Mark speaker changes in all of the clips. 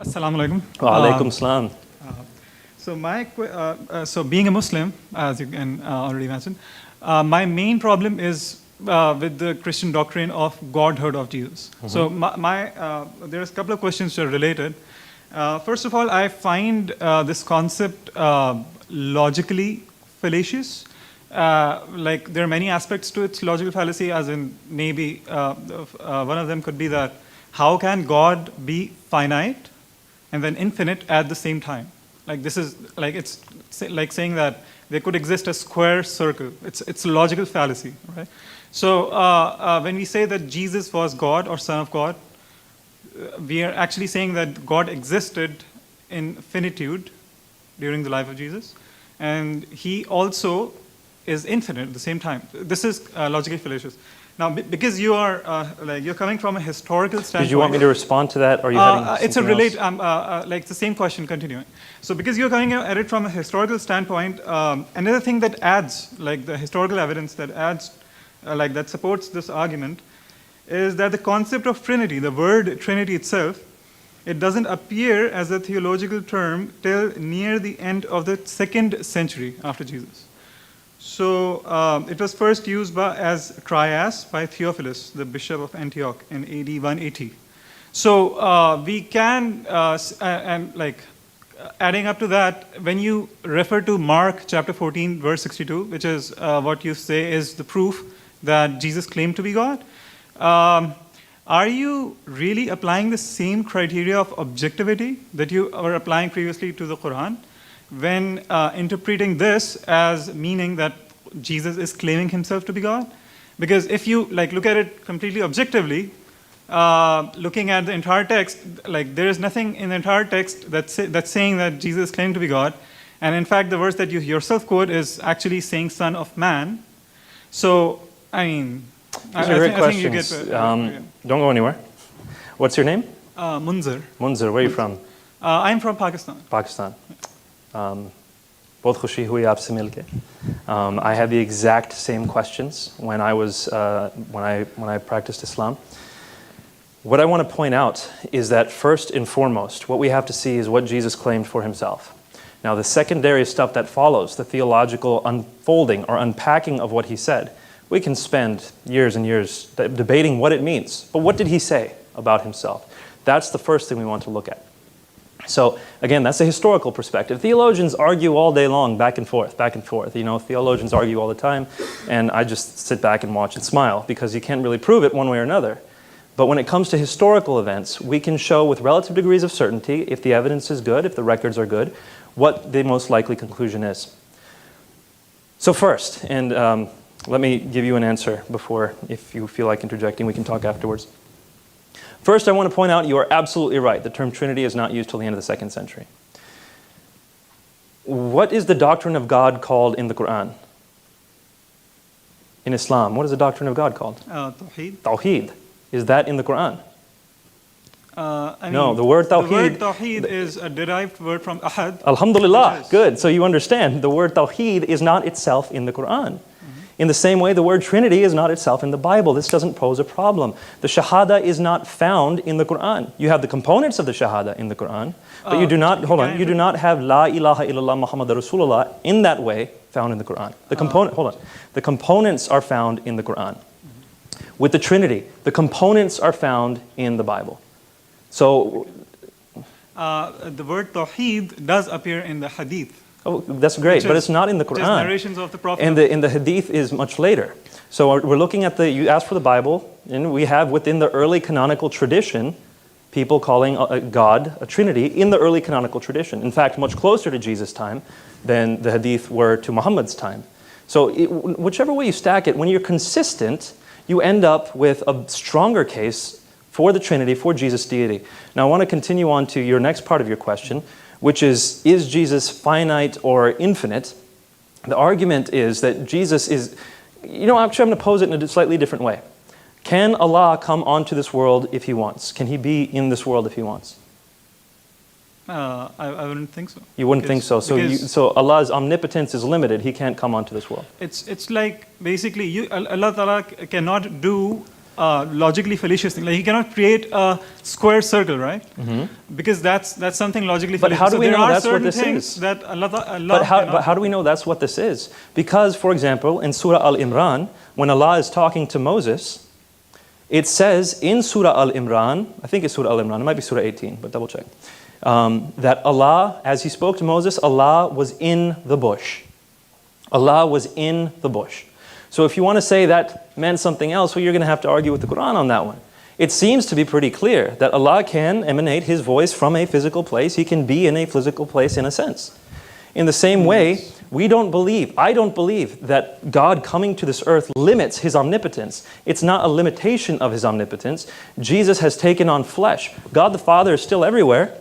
Speaker 1: Assalamu alaikum.
Speaker 2: Wa alaikum salam.
Speaker 1: So being a Muslim, as you can already imagine, my main problem is with the Christian doctrine of Godhood of Jesus. So there's a couple of questions that are related. First of all, I find this concept logically fallacious. Like there are many aspects to its logical fallacy, as in maybe one of them could be that how can God be finite and then infinite at the same time? Like this is like it's like saying that there could exist a square circle. It's a logical fallacy, right? So when we say that Jesus was God or Son of God, we are actually saying that God existed in finitude during the life of Jesus, and He also is infinite at the same time. This is logically fallacious. Now, because you are you're coming from a historical standpoint.
Speaker 2: Did you want me to respond to that, or are you having
Speaker 1: it's a relate. Like the same question continuing. So, because you're coming at it from a historical standpoint, another thing that adds, like the historical evidence that adds, like that supports this argument, is that the concept of Trinity, the word Trinity itself, it doesn't appear as a theological term till near the end of the 2nd century after Jesus. So it was first used as trias by Theophilus, the bishop of Antioch, in AD 180. So we can, and like adding up to that, when you refer to Mark chapter 14, verse 62, which is what you say is the proof that Jesus claimed to be God, are you really applying the same criteria of objectivity that you were applying previously to the Quran when interpreting this as meaning that Jesus is claiming himself to be God? Because if you like look at it completely objectively, looking at the entire text, like there is nothing in the entire text that's saying that Jesus claimed to be God, and in fact the verse that you yourself quote is actually saying Son of Man. So I mean,
Speaker 2: these are great questions. Don't go anywhere. What's your name?
Speaker 1: Munzir.
Speaker 2: Munzir, where are you from?
Speaker 1: I'm from Pakistan.
Speaker 2: Pakistan. बहुत खुशी हुई आपसे मिलके. I had the exact same questions when I was when I practiced Islam. What I want to point out is that first and foremost, what we have to see is what Jesus claimed for himself. Now, the secondary stuff that follows, the theological unfolding or unpacking of what he said, we can spend years and years debating what it means. But what did he say about himself? That's the first thing we want to look at. So, again, that's a historical perspective. Theologians argue all day long, back and forth, back and forth. You know, theologians argue all the time, and I just sit back and watch and smile because you can't really prove it one way or another. But when it comes to historical events, we can show with relative degrees of certainty, if the evidence is good, if the records are good, what the most likely conclusion is. So first, and let me give you an answer before, if you feel like interjecting, we can talk afterwards. First, I want to point out you are absolutely right. The term Trinity is not used till the end of the 2nd century. What is the doctrine of God called in the Quran? In Islam, what is the doctrine of God called?
Speaker 1: Tawheed.
Speaker 2: Tawheed. Is that in the Quran?
Speaker 1: No,
Speaker 2: the word Tawheed.
Speaker 1: The word Tawheed is a derived word from Ahad.
Speaker 2: Alhamdulillah, good. So you understand, the word Tawheed is not itself in the Quran. In the same way, the word Trinity is not itself in the Bible. This doesn't pose a problem. The Shahada is not found in the Quran. You have the components of the Shahada in the Quran, but you do not, you do not have La ilaha illallah Muhammad Rasulullah in that way found in the Quran. The components are found in the Quran. With the Trinity, the components are found in the Bible. So,
Speaker 1: the word Tawheed does appear in the Hadith.
Speaker 2: Oh, that's great, but it's not in the Quran.
Speaker 1: Narrations of the Prophet.
Speaker 2: And the Hadith is much later. So we're looking at you asked for the Bible, and we have within the early canonical tradition, people calling God a Trinity in the early canonical tradition. In fact, much closer to Jesus' time than the Hadith were to Muhammad's time. So whichever way you stack it, when you're consistent, you end up with a stronger case for the Trinity, for Jesus' deity. Now I want to continue on to your next part of your question, which is Jesus finite or infinite? The argument is that Jesus is, actually I'm going to pose it in a slightly different way. Can Allah come onto this world if He wants? Can He be in this world if He wants?
Speaker 1: I wouldn't think so.
Speaker 2: You wouldn't think so. So Allah's omnipotence is limited. He can't come onto this world.
Speaker 1: It's like basically Allah Ta'ala cannot do logically fallacious thing. Like he cannot create a square circle, right? Because that's something logically
Speaker 2: But
Speaker 1: fallacious.
Speaker 2: how do we
Speaker 1: there
Speaker 2: know
Speaker 1: are
Speaker 2: that's what
Speaker 1: certain
Speaker 2: this
Speaker 1: things
Speaker 2: is?
Speaker 1: that Allah
Speaker 2: But how do we know that's what this is? Because, for example, in Surah Al-Imran, when Allah is talking to Moses, it says in Surah Al-Imran, I think it's Surah Al-Imran, it might be Surah 18, but double check, that Allah, as He spoke to Moses, Allah was in the bush. Allah was in the bush. So if you want to say that meant something else, well, you're going to have to argue with the Quran on that one. It seems to be pretty clear that Allah can emanate His voice from a physical place. He can be in a physical place in a sense. In the same way, I don't believe that God coming to this earth limits His omnipotence. It's not a limitation of His omnipotence. Jesus has taken on flesh. God the Father is still everywhere.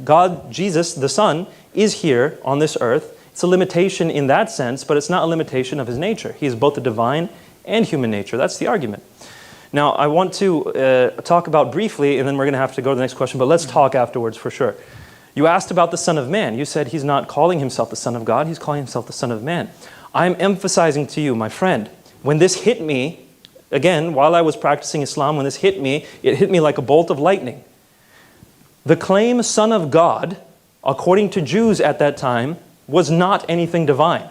Speaker 2: God, Jesus, the Son, is here on this earth. It's a limitation in that sense, but it's not a limitation of His nature. He is both the divine and human nature. That's the argument. Now, I want to talk about briefly, and then we're going to have to go to the next question, but let's talk afterwards for sure. You asked about the Son of Man. You said He's not calling Himself the Son of God, He's calling Himself the Son of Man. I'm emphasizing to you, my friend, when this hit me, again, while I was practicing Islam, when this hit me, it hit me like a bolt of lightning. The claim Son of God, according to Jews at that time, was not anything divine.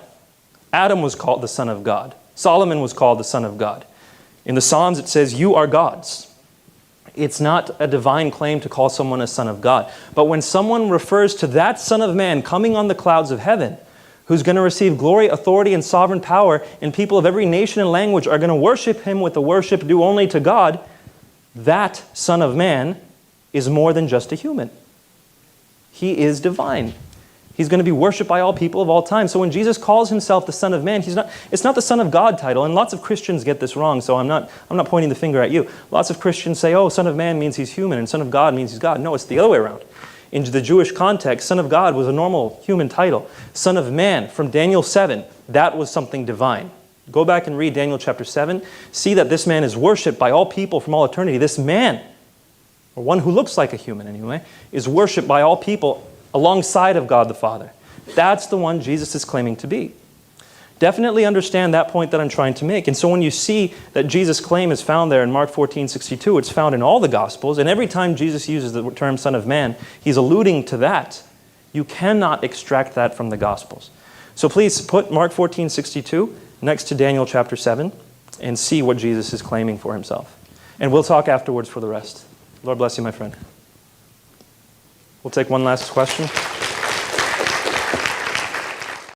Speaker 2: Adam was called the Son of God. Solomon was called the Son of God. In the Psalms it says, you are gods. It's not a divine claim to call someone a son of God. But when someone refers to that Son of Man coming on the clouds of heaven, who's going to receive glory, authority, and sovereign power, and people of every nation and language are going to worship Him with the worship due only to God, that Son of Man is more than just a human. He is divine. He's going to be worshipped by all people of all time. So when Jesus calls Himself the Son of Man, it's not the Son of God title. And lots of Christians get this wrong, so I'm not pointing the finger at you. Lots of Christians say, oh, Son of Man means He's human, and Son of God means He's God. No, it's the other way around. In the Jewish context, Son of God was a normal human title. Son of Man, from Daniel 7, that was something divine. Go back and read Daniel chapter 7. See that this man is worshipped by all people from all eternity. This man, or one who looks like a human anyway, is worshipped by all people alongside of God the Father. That's the one Jesus is claiming to be. Definitely understand that point that I'm trying to make. And so when you see that Jesus' claim is found there in Mark 14:62, it's found in all the Gospels, and every time Jesus uses the term Son of Man, He's alluding to that. You cannot extract that from the Gospels. So please put Mark 14:62 next to Daniel chapter 7 and see what Jesus is claiming for Himself. And we'll talk afterwards for the rest. Lord bless you, my friend. We'll take one last question.